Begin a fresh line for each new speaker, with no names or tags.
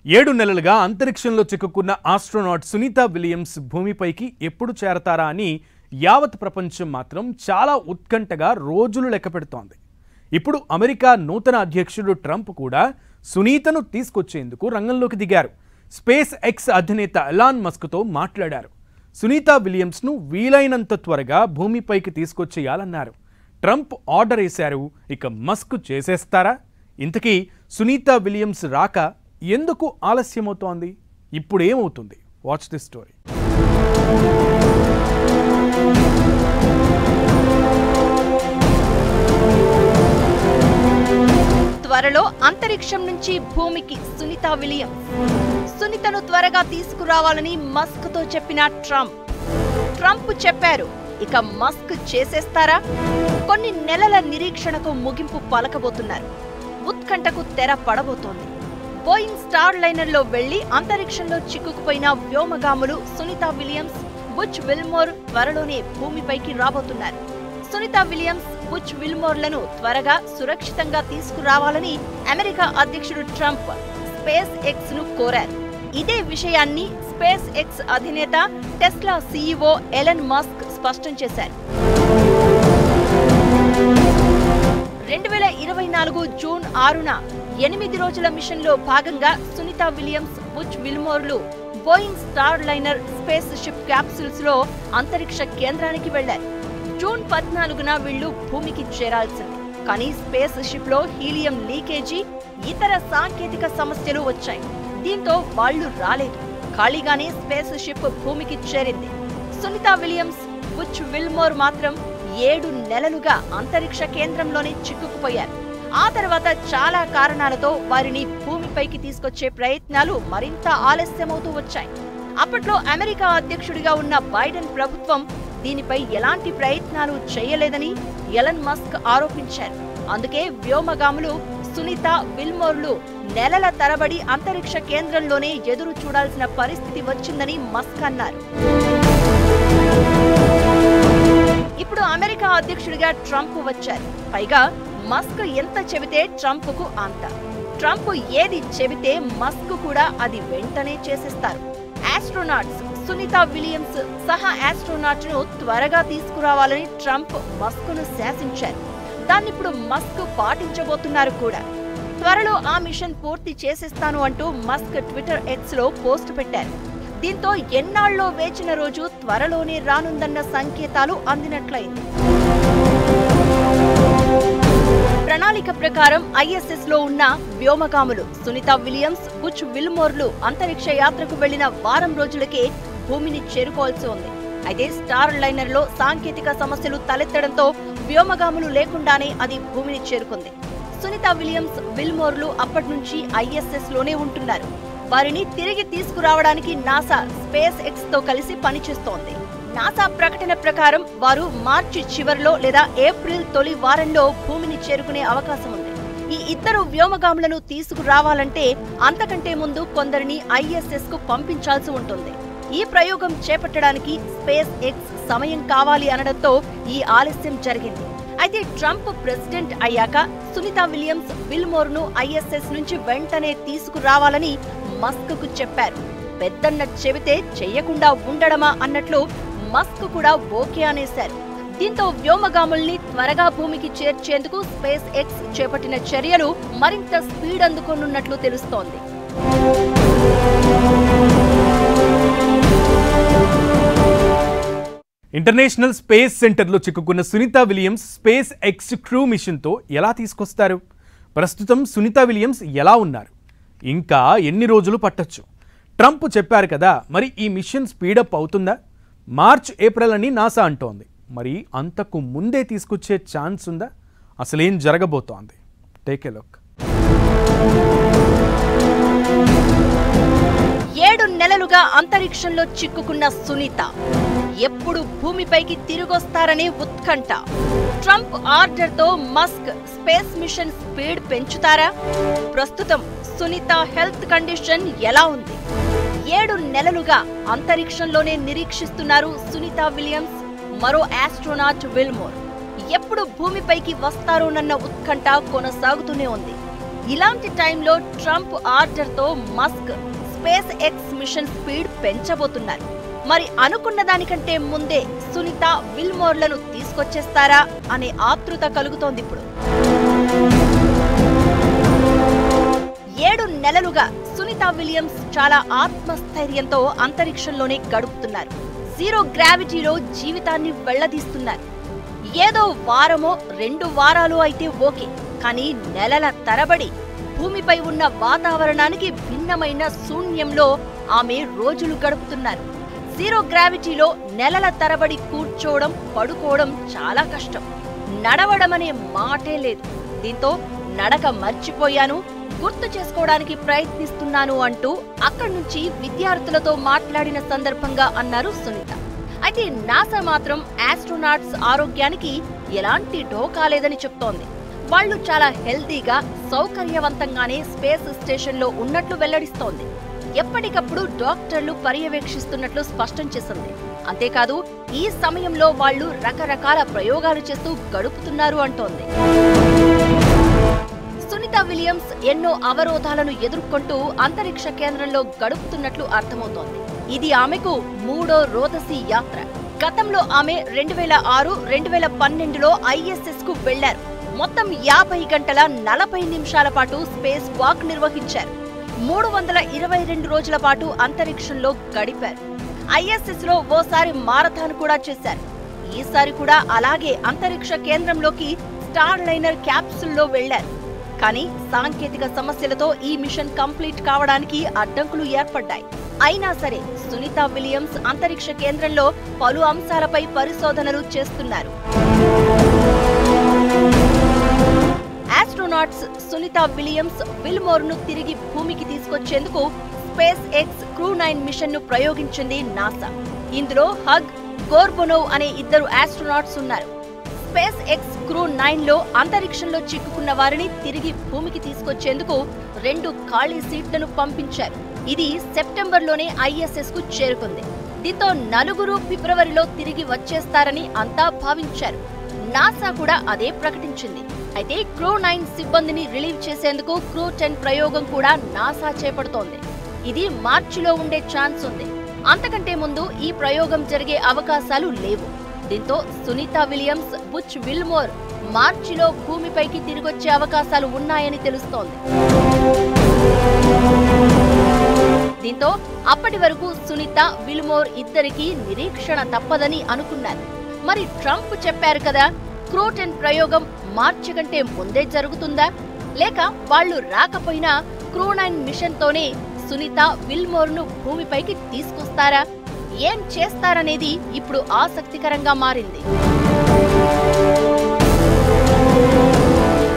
7 నెలలుగా అంతరిక్షంలో చిక్కుకున్న ఆస్ట్రోనాట్ సునీత విలియమ్స్ భూమిపైకి ఎప్పుడు చేరతారా అని యావత్ ప్రపంచం మాత్రం చాలా ఉత్కంఠగా రోజులు లెక్కపెడుతోంది. ఇప్పుడు అమెరికా నూతన అధ్యక్షుడు ట్రంప్ కూడా సునీతను తీసుకొచ్చేందుకు రంగంలోకి దిగారు. స్పేస్ ఎక్స్ అధినేత ఎలాన్ మస్క్తో మాట్లాడారు. సునీత విలియమ్స్ను వీలైనంత త్వరగా భూమిపైకి తీసుకొచ్చేయాలన్నారు. ట్రంప్ ఆర్డర్ వేశారు, ఇక మస్క్ చేసేస్తారా? ఇంతకీ సునీత విలియమ్స్ రాక ఎందుకు ఆలస్యమవుతోంది? ఇప్పుడు ఏమవుతుంది? Watch this story.
త్వరలో అంతరిక్షం నుంచి భూమికి సునీత విలియమ్స్. సునీతను త్వరగా తీసుకురావాలని మస్క్ తో చెప్పిన ట్రంప్ చెప్పారు, ఇక మస్క్ చేసేస్తారా? కొన్ని నెలల నిరీక్షణకు ముగింపు పలకబోతున్నారు. ఉత్కంఠకు తెర పడబోతోంది. బోయింగ్ స్టార్ లైనర్లో వెళ్లి అంతరిక్షంలో చిక్కుకుపోయిన వ్యోమగాములు సునీత విలియమ్స్, బుచ్ విల్మోర్ త్వరలోనే భూమిపైకి రాబోతున్నారు. సునీత విలియమ్స్, బుచ్ విల్మోర్లను త్వరగా సురక్షితంగా తీసుకురావాలని అమెరికా అధ్యక్షుడు ట్రంప్ స్పేస్ ఎక్స్ ను కోరారు. ఇదే విషయాన్ని స్పేస్ ఎక్స్ అధినేత టెస్లా సీఈఓ ఎలన్ మస్క్ స్పష్టం చేశారు. 2024 జూన్ 6న 8 రోజుల మిషన్లో భాగంగా సునీత విలియమ్స్, బుచ్ విల్మోర్లు Boeing Starliner space ship capsules లో అంతరిక్ష కేంద్రానికి వెళ్లారు. జూన్ 14న వీళ్లు భూమికి చేరాల్సింది. కానీ స్పేస్ షిప్ లో హీలియం లీకేజీ, ఇతర సాంకేతిక సమస్యలు వచ్చాయి. దీంతో వాళ్లు రాలేదు. ఖాళీగానే స్పేస్ షిప్ భూమికి చేరింది. సునీత విలియమ్స్, బుచ్ విల్మోర్ మాత్రం 7 నెలలుగా అంతరిక్ష కేంద్రంలోనే చిక్కుకుపోయారు. ఆ తర్వాత చాలా కారణాలతో వారిని భూమిపైకి తీసుకొచ్చే ప్రయత్నాలు మరింత ఆలస్యమవుతూ వచ్చాయి. అప్పట్లో అమెరికా అధ్యక్షుడిగా ఉన్న బైడెన్ ప్రభుత్వం దీనిపై ఎలాంటి ప్రయత్నాలు చేయలేదని ఎలన్ మస్క్ ఆరోపించారు. అందుకే వ్యోమగాములు సునీత విల్మోర్లు నెలల తరబడి అంతరిక్ష కేంద్రంలోనే ఎదురు చూడాల్సిన పరిస్థితి వచ్చిందని మస్క్ అన్నారు. ఇప్పుడు అమెరికా అధ్యక్షుడిగా ట్రంప్ వచ్చారు. పైగా మస్క్ ఎంత చెబితే ట్రంప్కు అంత. ట్రంప్ ఏది చెబితే మస్క్ కూడా అది వెంటనే చేసేస్తారు. ఆస్ట్రోనాట్స్ సునీత విలియమ్స్ సహా ఆస్ట్రోనాట్ ను త్వరగా తీసుకురావాలని ట్రంప్ మస్క్ ను శాసించారు. దాన్నిప్పుడు మస్క్ పాటించబోతున్నారు కూడా. త్వరలో ఆ మిషన్ పూర్తి చేసేస్తాను అంటూ మస్క్ ట్విట్టర్ ఎక్స్ లో పోస్ట్ పెట్టారు. దీంతో ఎన్నాళ్ళలో వేచిన రోజు త్వరలోనే రానుందన్న సంకేతాలు అందినట్లయింది. ప్రణాళిక ప్రకారం ఐఎస్ఎస్ లో ఉన్న వ్యోమగాములు సునీత విలియమ్స్, బుచ్ విల్మోర్లు అంతరిక్ష యాత్రకు వెళ్లిన వారం రోజులకే భూమిని చేరుకోవాల్సి ఉంది. అయితే స్టార్ లైనర్ లో సాంకేతిక సమస్యలు తలెత్తడంతో వ్యోమగాములు లేకుండానే అది భూమిని చేరుకుంది. సునీత విలియమ్స్, విల్మోర్లు అప్పటి నుంచి ఐఎస్ఎస్ లోనే ఉంటున్నారు. వారిని తిరిగి తీసుకురావడానికి నాసా స్పేస్ ఎక్స్ తో కలిసి పనిచేస్తోంది. నాసా ప్రకటన ప్రకారం వారు మార్చి చివరిలో లేదా ఏప్రిల్ తొలి వారంలో భూమిని చేరుకునే అవకాశం ఉంది. ఈ ఇద్దరు వ్యోమగాములను తీసుకురావాలంటే అంతకంటే ముందు కొందరిని ఐఎస్ఎస్ కు పంపించాల్సి ఉంటుంది. ఈ ప్రయోగం చేపట్టడానికి స్పేస్ ఎక్స్ సమయం కావాలి అనడంతో ఈ ఆలస్యం జరిగింది. అయితే ట్రంప్ ప్రెసిడెంట్ అయ్యాక సునీత విలియమ్స్, విల్మోర్ ను ఐఎస్ఎస్ నుంచి వెంటనే తీసుకురావాలని మస్క్ కు చెప్పారు. పెద్దన్న చెబితే చెయ్యకుండా ఉండడమా అన్నట్లు మస్క్ కూడా ఓకే అనేశారు. దీంతో వ్యోమగాముల్ని త్వరగా భూమికి చేర్చేందుకు స్పేస్ ఎక్స్ చేపట్టిన చర్యలు మరింత స్పీడ్ అందుకోనున్నట్లు తెలుస్తోంది.
ఇంటర్నేషనల్ స్పేస్ సెంటర్లో చిక్కుకున్న Sunita Williams SpaceX crew మిషన్తో ఎలా తీసుకొస్తారు? ప్రస్తుతం సునీత విలియమ్స్ ఎలా ఉన్నారు? ఇంకా ఎన్ని రోజులు పట్టొచ్చు? ట్రంప్ చెప్పారు కదా, మరి ఈ మిషన్ స్పీడప్ అవుతుందా? మార్చ్, ఏప్రిల్ అని నాసా అంటోంది. మరి అంతకు ముందే తీసుకొచ్చే ఛాన్స్ ఉందా? అసలేం జరగబోతోంది? Take a look.
7 నెలలుగా అంతరిక్షంలో చిక్కుకున్న సునీత ఎప్పుడు భూమిపైకి తిరిగొస్తారనే ఉత్కంఠ. ట్రంప్ ఆర్డర్ తో మస్క్ స్పేస్ మిషన్ స్పీడ్ పెంచుతారా? ప్రస్తుతం సునీత హెల్త్ కండిషన్ ఎలా ఉంది? 7 నెలలుగా అంతరిక్షంలోనే నిరీక్షిస్తున్నారు సునీత విలియమ్స్, మరో ఆస్ట్రోనాట్ విల్మోర్. ఎప్పుడు భూమిపైకి వస్తారోనన్న ఉత్కంఠ కొనసాగుతూనే ఉంది. ఇలాంటి టైంలో ట్రంప్ ఆర్డర్తో Musk space X mission speed పెంచబోతున్నారు. మరి అనుకున్న దానికంటే ముందే సునీత విల్మోర్లను తీసుకొచ్చేస్తారా అనే ఆతృత కలుగుతోంది ఇప్పుడు. 7 నెలలుగా సునీత విలియమ్స్ చాలా ఆత్మస్థైర్యంతో అంతరిక్షంలోనే గడుపుతున్నారు. జీరో గ్రావిటీలో జీవితాన్ని వెళ్లదీస్తున్నారు. ఏదో వారమో 2 వారాలు అయితే ఓకే, కానీ నెలల తరబడి భూమిపై ఉన్న వాతావరణానికి భిన్నమైన శూన్యంలో ఆమె రోజులు గడుపుతున్నారు. జీరో గ్రావిటీలో నెలల తరబడి కూర్చోవడం, పడుకోవడం చాలా కష్టం. నడవడం అనే మాటే లేదు. దీంతో నడక మర్చిపోయాను, గుర్తు చేసుకోవడానికి ప్రయత్నిస్తున్నాను అంటూ అక్కడి నుంచి విద్యార్థులతో మాట్లాడిన సందర్భంగా అన్నారు సునీత. అయితే నాసా మాత్రం ఆస్ట్రోనాట్స్ ఆరోగ్యానికి ఎలాంటి ఢోకా లేదని చెప్తోంది. వాళ్లు చాలా హెల్తీగా, సౌకర్యవంతంగానే స్పేస్ స్టేషన్లో ఉన్నట్లు వెల్లడిస్తోంది. ఎప్పటికప్పుడు డాక్టర్లు పర్యవేక్షిస్తున్నట్లు స్పష్టం చేసింది. అంతేకాదు, ఈ సమయంలో వాళ్లు రకరకాల ప్రయోగాలు చేస్తూ గడుపుతున్నారు అంటోంది. సునీత విలియమ్స్ ఎన్నో అవరోధాలను ఎదుర్కొంటూ అంతరిక్ష కేంద్రంలో గడుపుతున్నట్లు అర్థమవుతోంది. ఇది ఆమెకు 3వ రోదసీ యాత్ర. గతంలో ఆమె 2006, 2012లో ISS కు వెళ్లారు. మొత్తం 50 గంటల 40 నిమిషాల పాటు స్పేస్ వాక్ నిర్వహించారు. 322 రోజుల పాటు అంతరిక్షంలో గడిపారు. ISS లో ఓసారి మారథాన్ కూడా చేశారు. ఈసారి కూడా అలాగే అంతరిక్ష కేంద్రంలోకి స్టార్ లైనర్ క్యాప్సూల్లో వెళ్లారు. కానీ సాంకేతిక సమస్యలతో ఈ మిషన్ కంప్లీట్ కావడానికి అడ్డంకులు ఏర్పడ్డాయి. అయినా సరే సునీత విలియమ్స్ అంతరిక్ష కేంద్రంలో పలు అంశాలపై పరిశోధనలు చేస్తున్నారు. ఆస్ట్రోనాట్స్ సునీత విలియమ్స్ విల్మోర్ను తిరిగి భూమికి తీసుకొచ్చేందుకు స్పేస్ ఎక్స్ క్రూ 9 మిషన్ను ప్రయోగించింది నాసా. ఇందులో హగ్, గోర్బొనోవ్ అనే 2 ఆస్ట్రోనాట్స్ ఉన్నారు. స్పేస్ ఎక్స్ క్రూ 9లో అంతరిక్షంలో చిక్కుకున్న వారిని తిరిగి భూమికి తీసుకొచ్చేందుకు 2 ఖాళీ సీట్లను పంపించారు. ఇది సెప్టెంబర్లోనే ISS కు చేరుకుంది. దీంతో 4 ఫిబ్రవరిలో తిరిగి వచ్చేస్తారని అంతా భావించారు. నాసా కూడా అదే ప్రకటించింది. అయితే క్రూ 9 సిబ్బందిని రిలీవ్ చేసేందుకు క్రూ 10 ప్రయోగం కూడా నాసా చేపడుతోంది. ఇది మార్చిలో ఉండే ఛాన్స్ ఉంది. అంతకంటే ముందు ఈ ప్రయోగం జరిగే అవకాశాలు లేవు. దీంతో సునీత విలియమ్స్, బుచ్ విల్మోర్ మార్చిలో భూమిపైకి తిరిగొచ్చే అవకాశాలు ఉన్నాయని తెలుస్తోంది. దీంతో అప్పటి వరకు సునీత, విల్మోర్ ఇద్దరికీ నిరీక్షణ తప్పదని అనుకున్నారు. మరి ట్రంప్ చెప్పారు కదా, క్రూ 10 ప్రయోగం మార్చి కంటే ముందే జరుగుతుందా, లేక వాళ్లు రాకపోయినా క్రూ 9 మిషన్ తోనే సునీత విల్మోర్ను భూమిపైకి తీసుకొస్తారా? ఏం చేస్తారనేది ఇప్పుడు ఆసక్తికరంగా మారింది.